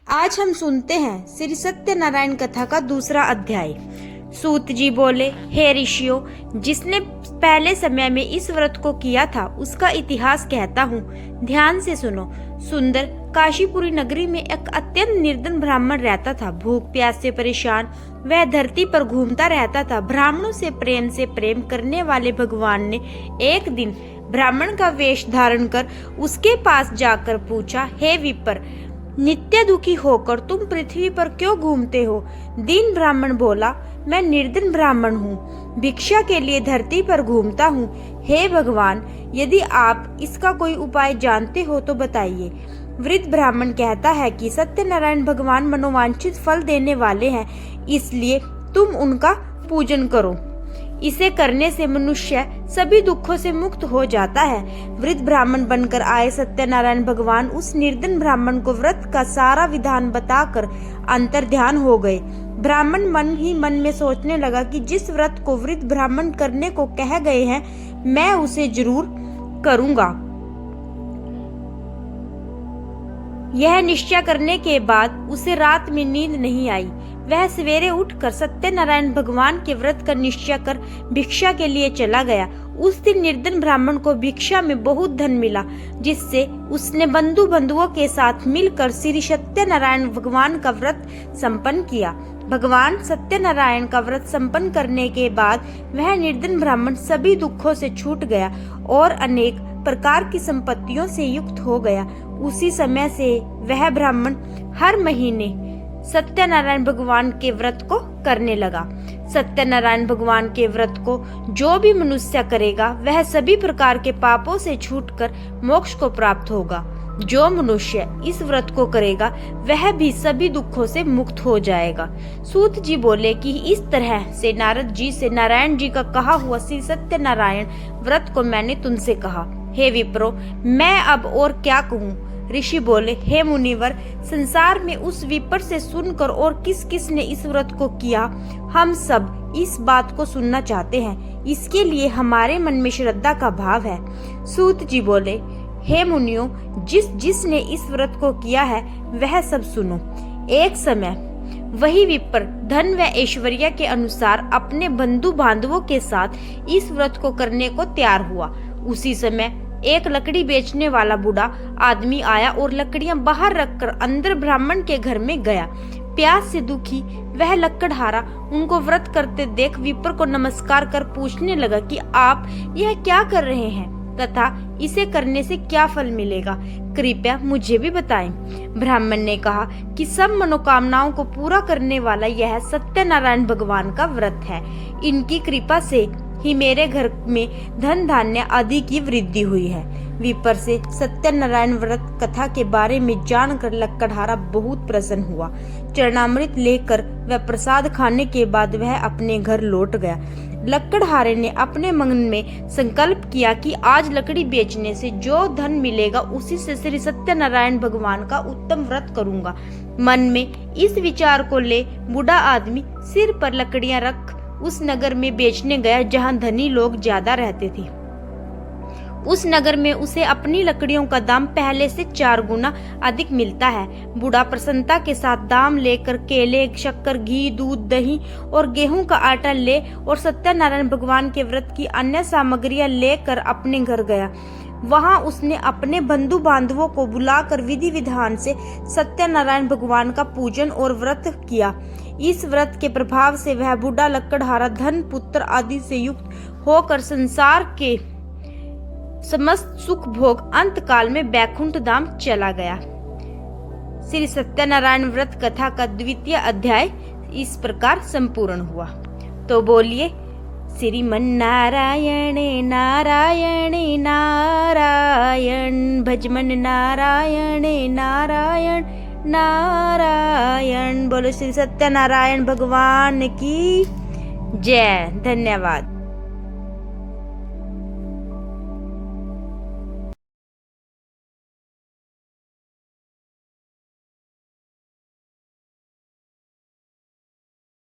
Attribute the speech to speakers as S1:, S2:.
S1: आज हम सुनते हैं श्री सत्यनारायण कथा का दूसरा अध्याय। सूत जी बोले, हे ऋषियों, जिसने पहले समय में इस व्रत को किया था उसका इतिहास कहता हूँ, ध्यान से सुनो। सुंदर काशीपुरी नगरी में एक अत्यंत निर्धन ब्राह्मण रहता था। भूख प्यास से परेशान वह धरती पर घूमता रहता था। ब्राह्मणों से प्रेम करने वाले भगवान ने एक दिन ब्राह्मण का वेश धारण कर उसके पास जाकर पूछा, हे विप्र, नित्य दुखी होकर तुम पृथ्वी पर क्यों घूमते हो? दीन ब्राह्मण बोला, मैं निर्धन ब्राह्मण हूँ, भिक्षा के लिए धरती पर घूमता हूँ। हे भगवान, यदि आप इसका कोई उपाय जानते हो तो बताइए। वृद्ध ब्राह्मण कहता है कि सत्यनारायण भगवान मनोवांछित फल देने वाले हैं, इसलिए तुम उनका पूजन करो। इसे करने से मनुष्य सभी दुखों से मुक्त हो जाता है। वृद्ध ब्राह्मण बनकर आए सत्यनारायण भगवान उस निर्धन ब्राह्मण को व्रत का सारा विधान बताकर अंतर्ध्यान हो गए। ब्राह्मण मन ही मन में सोचने लगा कि जिस व्रत को वृद्ध ब्राह्मण करने को कह गए हैं, मैं उसे जरूर करूंगा। यह निश्चय करने के बाद उसे रात में नींद नहीं आई। वह सवेरे उठकर सत्यनारायण भगवान के व्रत का निश्चय कर भिक्षा के लिए चला गया। उस दिन निर्धन ब्राह्मण को भिक्षा में बहुत धन मिला, जिससे उसने बंधुओं के साथ मिलकर श्री सत्यनारायण भगवान का व्रत संपन्न किया। भगवान सत्यनारायण का व्रत संपन्न करने के बाद वह निर्धन ब्राह्मण सभी दुखों से छूट गया और अनेक प्रकार की संपत्तियों से युक्त हो गया। उसी समय से वह ब्राह्मण हर महीने सत्यनारायण भगवान के व्रत को करने लगा। सत्यनारायण भगवान के व्रत को जो भी मनुष्य करेगा वह सभी प्रकार के पापों से छूटकर मोक्ष को प्राप्त होगा। जो मनुष्य इस व्रत को करेगा वह भी सभी दुखों से मुक्त हो जाएगा। सूत जी बोले कि इस तरह से नारद जी से नारायण जी का कहा हुआ श्री सत्यनारायण व्रत को मैंने तुमसे कहा। हे विप्रो, मैं अब और क्या कहूँ? ऋषि बोले, हे मुनिवर, संसार में उस विप्र से सुनकर और किस किस ने इस व्रत को किया, हम सब इस बात को सुनना चाहते हैं। इसके लिए हमारे मन में श्रद्धा का भाव है। सूत जी बोले, हे मुनियों, जिसने इस व्रत को किया है वह सब सुनो। एक समय वही विप्र धन व ऐश्वर्य के अनुसार अपने बंधु बांधवों के साथ इस व्रत को करने को तैयार हुआ। उसी समय एक लकड़ी बेचने वाला बूढ़ा आदमी आया और लकड़ियां बाहर रखकर अंदर ब्राह्मण के घर में गया। प्यास से दुखी वह लकड़हारा उनको व्रत करते देख विप्र को नमस्कार कर पूछने लगा कि आप यह क्या कर रहे हैं तथा इसे करने से क्या फल मिलेगा, कृपया मुझे भी बताएं। ब्राह्मण ने कहा कि सब मनोकामनाओं को पूरा करने वाला यह सत्यनारायण भगवान का व्रत है। इनकी कृपा से ही मेरे घर में धन धान्य आदि की वृद्धि हुई है। विप्र से सत्यनारायण व्रत कथा के बारे में जानकर लकड़हारा बहुत प्रसन्न हुआ। चरणामृत लेकर वह प्रसाद खाने के बाद वह अपने घर लौट गया। लकड़हारे ने अपने मन में संकल्प किया कि आज लकड़ी बेचने से जो धन मिलेगा उसी से श्री सत्यनारायण भगवान का उत्तम व्रत करूंगा। मन में इस विचार को ले बूढ़ा आदमी सिर पर लकड़ियां रख उस नगर में बेचने गया जहां धनी लोग ज्यादा रहते थे। उस नगर में उसे अपनी लकड़ियों का दाम पहले से 4 गुना अधिक मिलता है। बूढ़ा प्रसन्नता के साथ दाम लेकर केले, शक्कर, घी, दूध, दही और गेहूं का आटा ले और सत्यनारायण भगवान के व्रत की अन्य सामग्रियां लेकर अपने घर गया। वहां उसने अपने बंधु बांधवों को बुलाकर विधि विधान से सत्यनारायण भगवान का पूजन और व्रत किया। इस व्रत के प्रभाव से वह बूढ़ा लकड़हारा धन, पुत्र आदि से युक्त होकर संसार के समस्त सुख भोग अंत काल में बैकुंठ धाम चला गया। श्री सत्यनारायण व्रत कथा का द्वितीय अध्याय इस प्रकार संपूर्ण हुआ। तो बोलिए, श्रीमन नारायण नारायण नारायण, भजमन नारायण नारायण नारायण। बोलो श्री सत्यनारायण भगवान की जय। धन्यवाद।